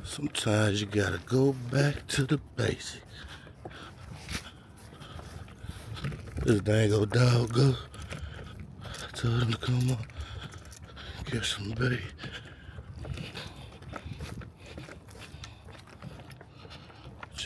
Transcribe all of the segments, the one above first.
Sometimes you gotta go back to the basics. This dang old dog go. I told him to come on, get some bait.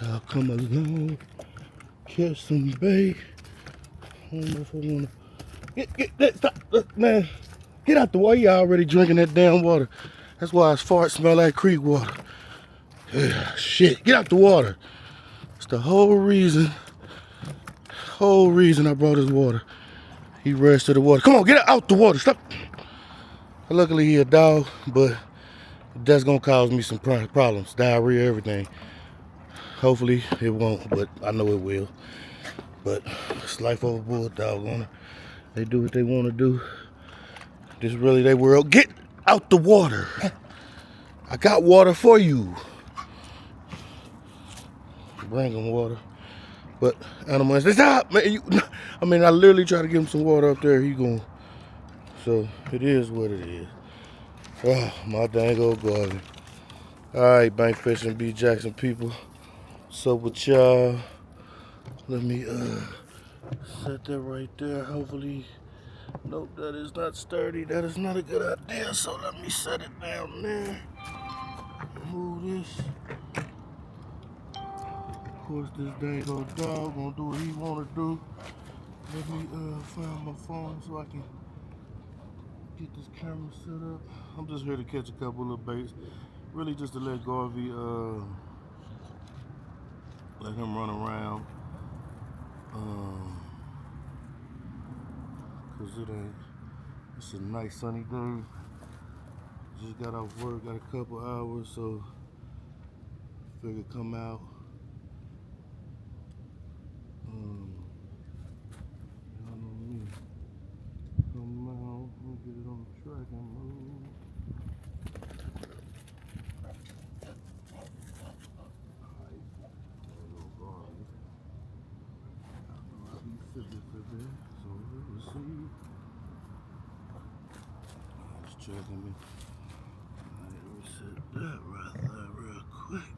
Y'all come along, catch some bait. I don't know if I wanna stop, man. Get out the water. You already drinking that damn water. That's why his fart smell like creek water. Yeah, shit, get out the water. It's the whole reason I brought his water. He rushed to the water. Come on, get out the water. Stop. Luckily he a dog, but that's gonna cause me some problems, diarrhea, everything. Hopefully it won't, but I know it will. But it's life overboard, doggone it. They do what they want to do. This is really their world. Get out the water. I got water for you. Bring him water. But animals, they stop, man. I literally try to give him some water up there. He going. So it is what it is. Oh, my dang old garden. All right, Bank Fishing B Jackson people. What's up with y'all? Let me set that right there. Hopefully, nope, that is not sturdy. That is not a good idea. So let me set it down there. Move this. Of course, this dang old dog gonna do what he wanna do. Let me find my phone so I can get this camera set up. I'm just here to catch a couple of baits. Really just to let Garvey let him run around. Cause it's a nice sunny day. Just got off work, got a couple hours, so figured come out. Y'all know me. Come out, let me get it on the track and move. So we'll see. Just checking me. Let me set that right there real quick.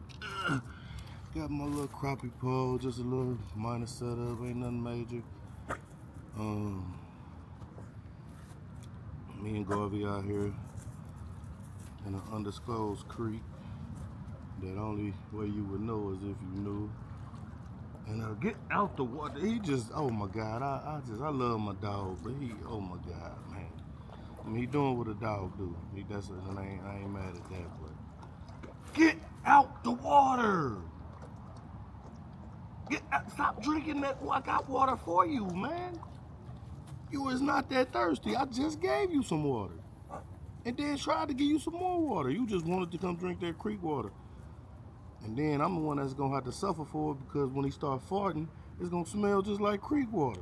Got my little crappie pole, just a little minor setup, ain't nothing major. Me and Garvey out here in an undisclosed creek that only way you would know is if you knew. And get out the water. He just, oh my God, I love my dog, but oh my God, man. I mean, he doing what a dog do. I ain't mad at that, but get out the water. Stop drinking that. I got water for you, man. You is not that thirsty. I just gave you some water. And then tried to give you some more water. You just wanted to come drink that creek water. And then I'm the one that's gonna have to suffer for it because when he start farting, it's gonna smell just like creek water.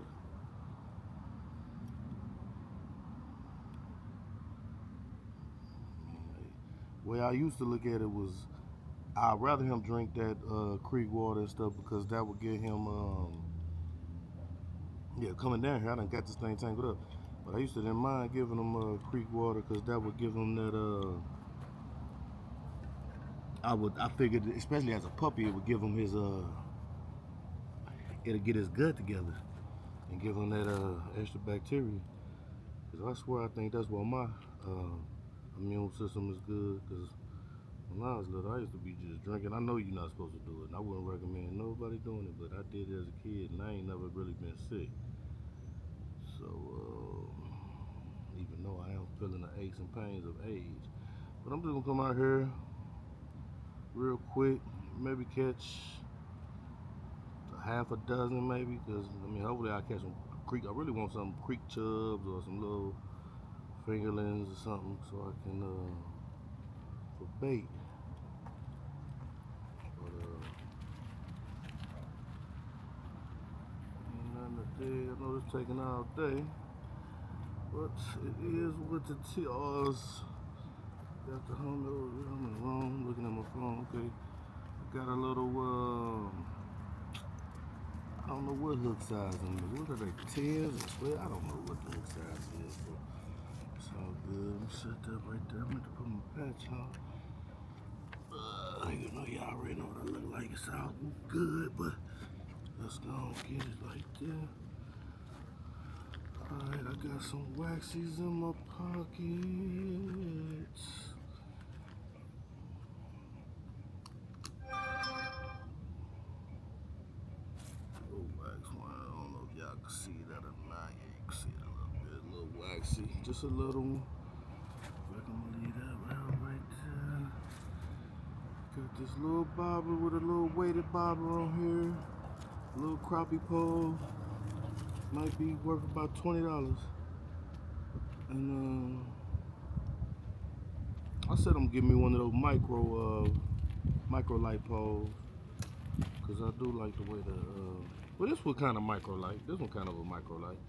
The way I used to look at it was, I'd rather him drink that creek water and stuff because that would get him, coming down here, I done got this thing tangled up. But I used to didn't mind giving him creek water because that would give him that, I figured, especially as a puppy, it would give him his, it'll get his gut together and give him that extra bacteria. Because I swear I think that's why my immune system is good. Because when I was little, I used to be just drinking. I know you're not supposed to do it, and I wouldn't recommend nobody doing it, but I did it as a kid, and I ain't never really been sick. So, even though I am feeling the aches and pains of age, but I'm just gonna come out here real quick, maybe catch half a dozen, maybe, because I mean, hopefully I catch some creek. I really want some creek chubs or some little fingerlings or something, so I can for bait. But ain't nothing today. I know it's taking all day, but it is what it is. Got the homie. I'm in the room looking at my phone. Okay, got a little. I don't know what hook size on them. What are they? 10s or 12? I don't know what the hook size is, but it's all good. Let me set that right there. I'm going to put my patch on. already know what I look like. It's all good, but let's go get it like that. Alright, I got some waxies in my pockets. Little wax one. I don't know if y'all can see that or not. Yeah, you can see it a little bit. A little waxy. Just a little one. I can leave that right there. Got this little bobber with a little weighted bobber on here. A little crappie pole. Might be worth about $20. And I said I'm giving me one of those micro light poles. Cause I do like the way well, this one kind of micro light. This one kind of a micro light,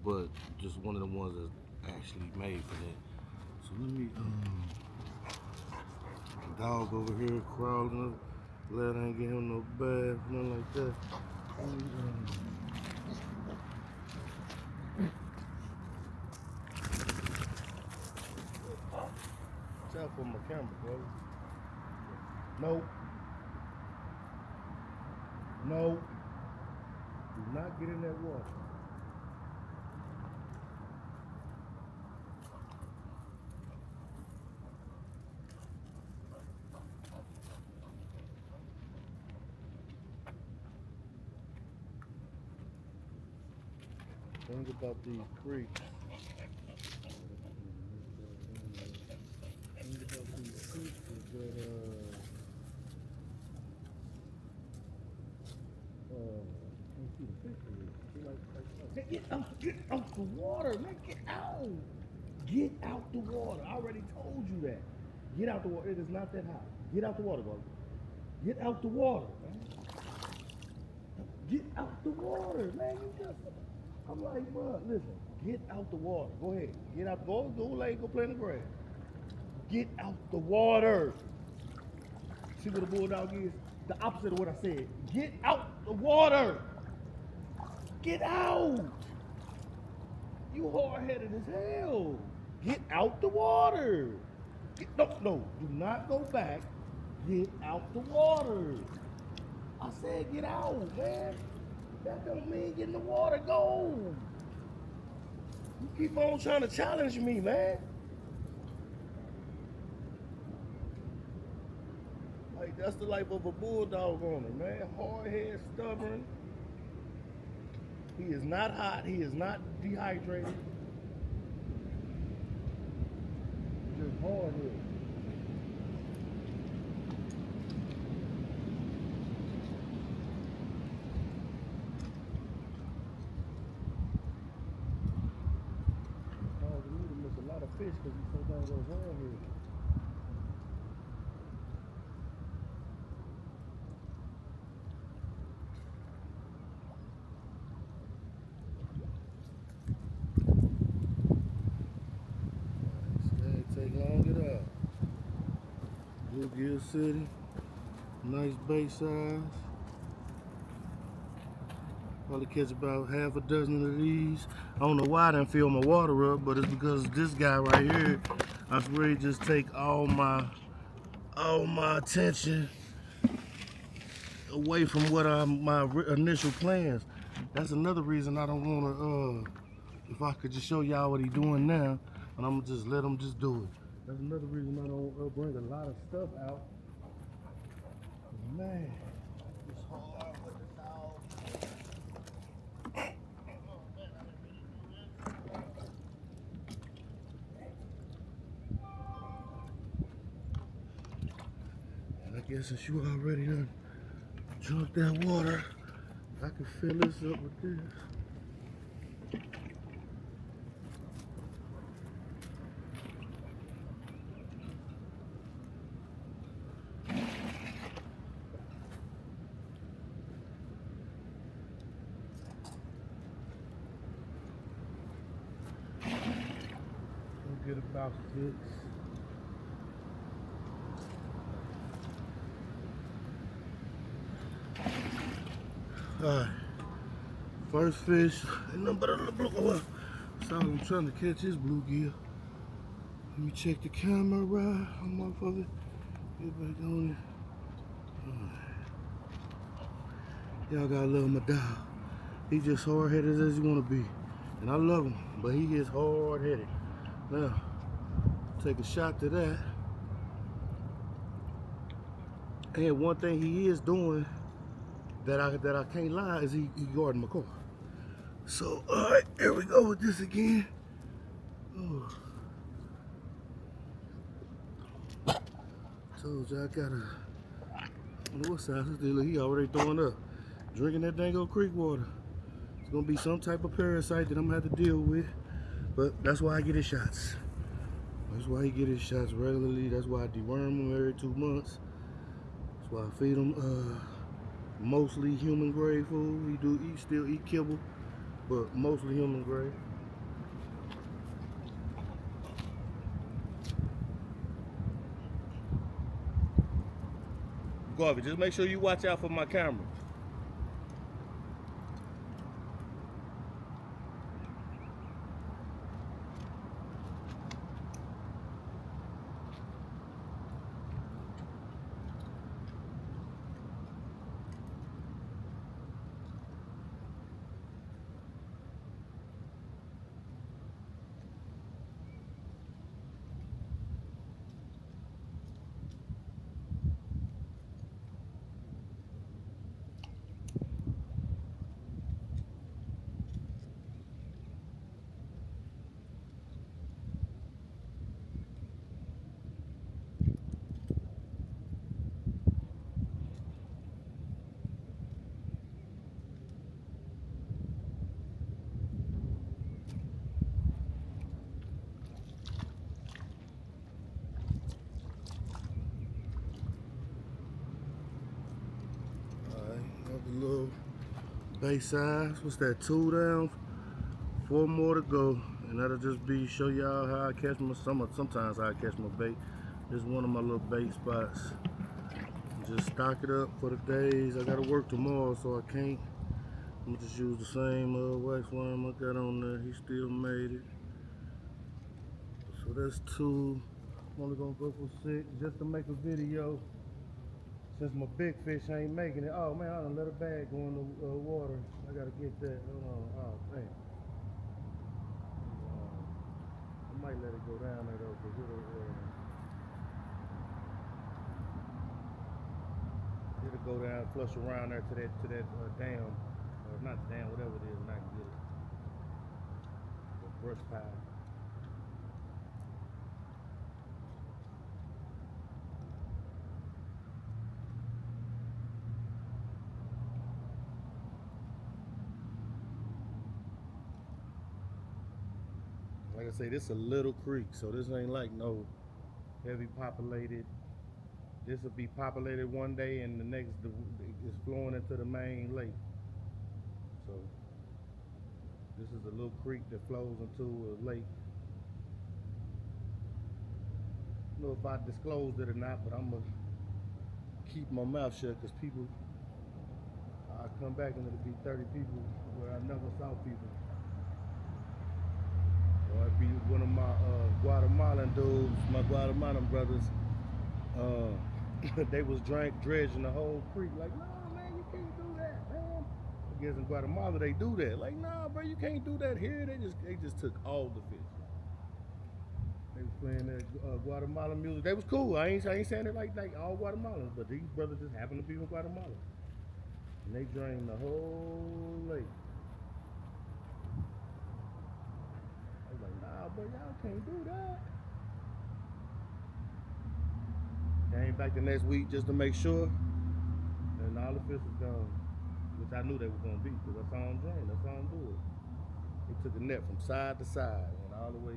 but just one of the ones that's actually made for that. So let me, dog over here crawling up. Glad I ain't get him no bath, nothing like that. Watch out for my camera, bro. Nope. No. Do not get in that water. Think about these creeks. Think about these creeks is that get out the water, man. Get out. Get out the water. I already told you that. Get out the water. It is not that hot. Get out the water, bro. Get out the water, man. Get out the water, man. You just, I'm like, bro, listen. Get out the water. Go ahead. Get out. Go lay. Go play in the grass. Get out the water. See what a bulldog is? The opposite of what I said. Get out the water. Get out. You hard-headed as hell. Get out the water. No, do not go back. Get out the water. I said get out, man. That don't mean get in the water. Go. You keep on trying to challenge me, man. Like, that's the life of a bulldog owner, man. Hard-headed, stubborn. He is not hot. He is not dehydrated. He's just hard-headed. Causing me to miss a lot of fish because he's so doggone hard-headed. Take long it out. Bluegill City, nice bait size. Probably catch about half a dozen of these. I don't know why I didn't fill my water up, but it's because this guy right here, I swear he just take all my attention away from what my initial plans. That's another reason I don't want to. If I could just show y'all what he's doing now, and I'm gonna just let him just do it. That's another reason I don't bring a lot of stuff out. Man, it's hard with the dog. And I guess since you already done drunk that water, I can fill this up with this. Get about 6. Alright, first fish, ain't nothing but a little blue. Well, that's all I'm trying to catch is bluegill. Let me check the camera, motherfucker. Get back on it. Y'all gotta love my dog. He just hard-headed as he wanna be. And I love him, but he is hard-headed. Now, take a shot to that. And one thing he is doing that I can't lie is he guarding my car. So, all right, here we go with this again. Oh. Told you I gotta. What size is this? He already throwing up. Drinking that dang old creek water. It's gonna be some type of parasite that I'm gonna have to deal with. But that's why I get his shots. That's why he get his shots regularly. That's why I deworm him every 2 months. That's why I feed him mostly human grade food. He still eat kibble, but mostly human grade. Garvey, just make sure you watch out for my camera. Another little bait size. What's that? 2 down, 4 more to go, and that'll just be show y'all how I catch my sometimes how I catch my bait. This is one of my little bait spots. Just stock it up for the days. I gotta work tomorrow, so I can't. I'm gonna just use the same wax worm I got on there. He still made it. So that's 2. I'm only gonna go for 6 just to make a video. Since my big fish ain't making it. Oh man, I done let a bag go in the water. I gotta get that. Hold on. Oh man. I might let it go down there though, cause it'll go down, flush around there to that dam, or not dam, whatever it is, and I can get it. The brush pile. Like I say, this is a little creek, so this ain't like no heavy populated. This will be populated one day, and the next it's flowing into the main lake. So this is a little creek that flows into a lake. I don't know if I disclosed it or not, but I'm gonna keep my mouth shut because people, I come back and it'll be 30 people where I never saw people. Or it'd be one of my Guatemalan dudes, my Guatemalan brothers. They was dredging the whole creek. Like, nah, man, you can't do that, man. I guess in Guatemala they do that. Like, nah, bro, you can't do that here. They just took all the fish. They was playing that Guatemalan music. They was cool. I ain't saying it like all Guatemalans, but these brothers just happened to be from Guatemala, and they drained the whole lake. I was like, nah, bro, y'all can't do that. Came back the next week just to make sure, and all the fish was gone, which I knew they were gonna be because I saw them drain. I saw them do it. They took a net from side to side and all the way.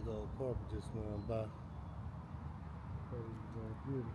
big old carpet just swam by. Thought he was gonna get it.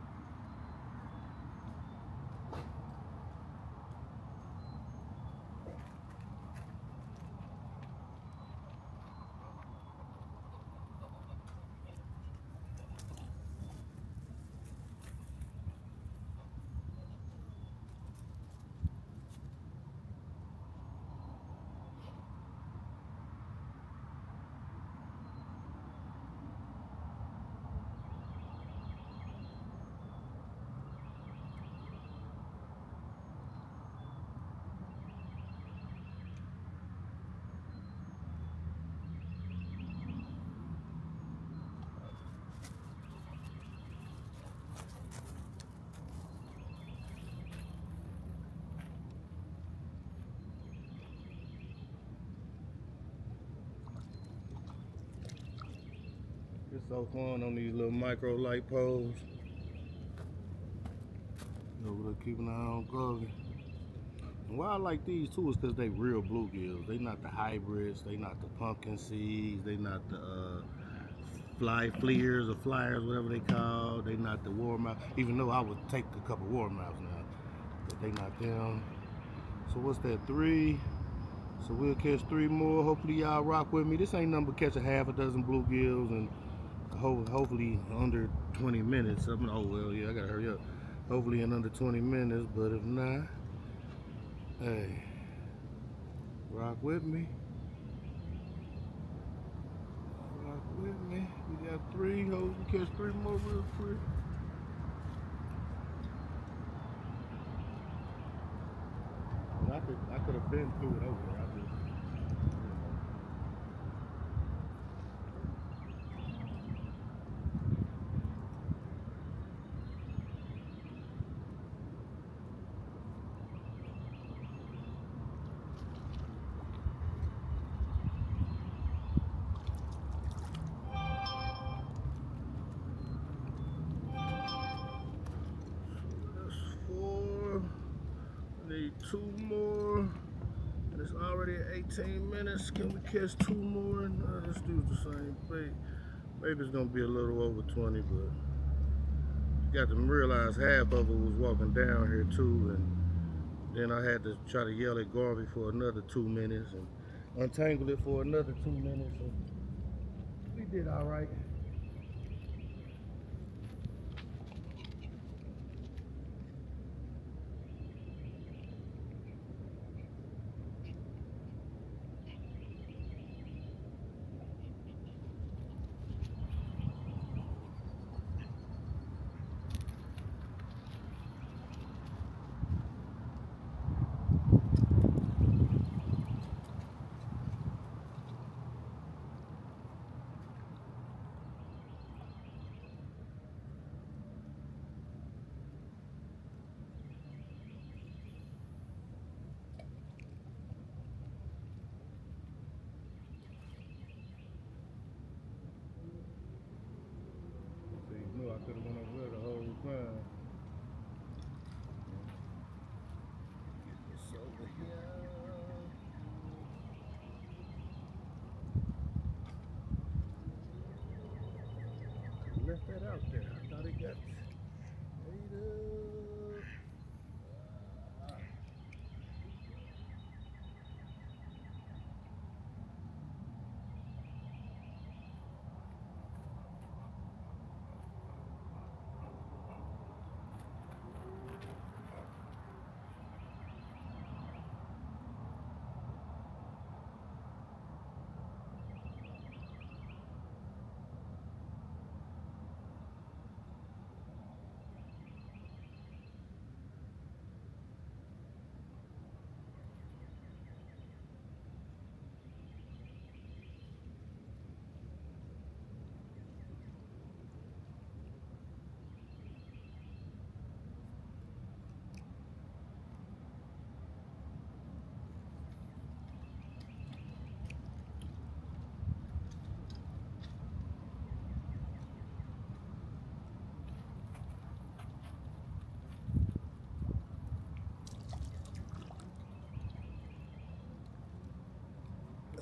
It's so fun on these little micro light poles. Over there keeping an eye on Garvey. And why I like these too is because they real bluegills. They not the hybrids, they not the pumpkin seeds, they not the fly fleers or flyers, whatever they call. They not the warmouth. Even though I would take a couple warmouths now, but they not them. So what's that, 3? So we'll catch 3 more. Hopefully y'all rock with me. This ain't nothing but catch a half a dozen bluegills and hopefully under 20 minutes. Oh well, yeah, I gotta hurry up. Hopefully in under 20 minutes, but if not, hey, rock with me. Rock with me. We got 3. Hope we catch 3 more real quick. And I could have been through it over there. I just, that's 4. Need 2 more. And it's already at 18 minutes. Can we catch 2 more? No, let's do the same bait. Maybe it's gonna be a little over 20, but you got to realize half of it was walking down here too, and then I had to try to yell at Garvey for another 2 minutes and untangle it for another 2 minutes. And we did all right. So you knew I could have went over there the whole time. Get this over here. Left that out there. I thought it got ate up.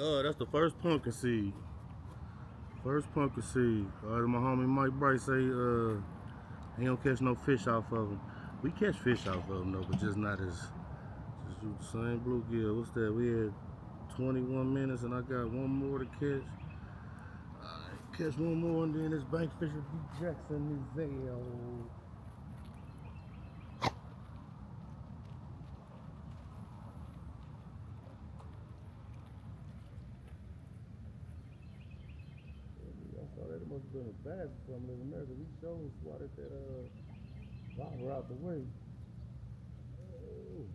Oh, that's the first pumpkin seed. First pumpkin seed. My homie Mike Bright say he don't catch no fish off of them. We catch fish off of them though, but just not as just the same bluegill. What's that? We had 21 minutes and I got one more to catch. Catch one more and then this bank fisher B Jackson is there. I saw that it must have been a bass or something in there because he showed swatted that bobber out the way. Oh.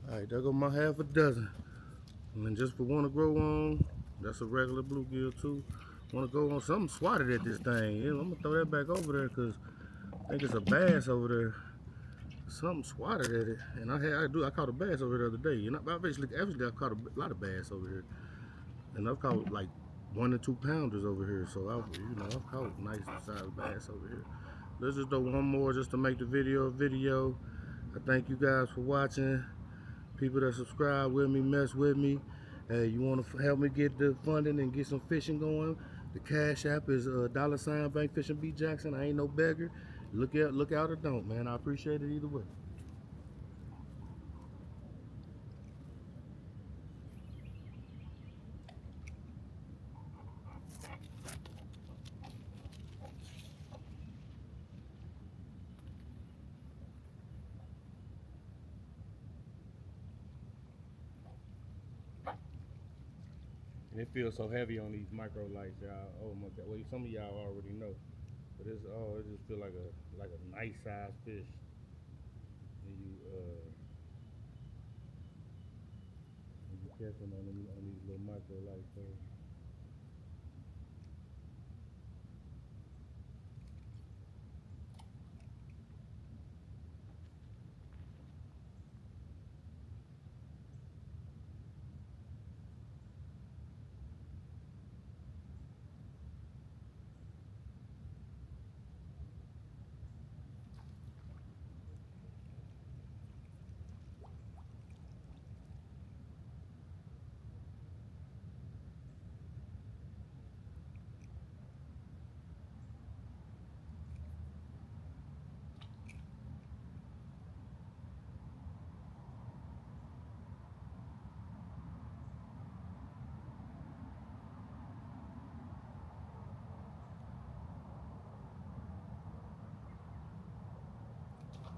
Alright, there go my half a dozen. And then just for one to grow on, that's a regular bluegill too. Want to go on something swatted at this thing. Yeah, I'm gonna throw that back over there because I think it's a bass over there. Something swatted at it, and I caught a bass over there the other day, and actually I caught a lot of bass over here, and I've caught like 1 and 2 pounders over here. So I've caught nice sized bass over here. Let's just do one more just to make the video a video. I thank you guys for watching. People that subscribe with me, mess with me. Hey, you want to help me get the funding and get some fishing going? The Cash App is $ Bank Fishing B Jackson. I ain't no beggar. Look out or don't, man. I appreciate it either way. And it feels so heavy on these micro lights, y'all. Oh my god. Well, some of y'all already know, but it just feel like a nice sized fish. And you catch them on these little micro lights. So.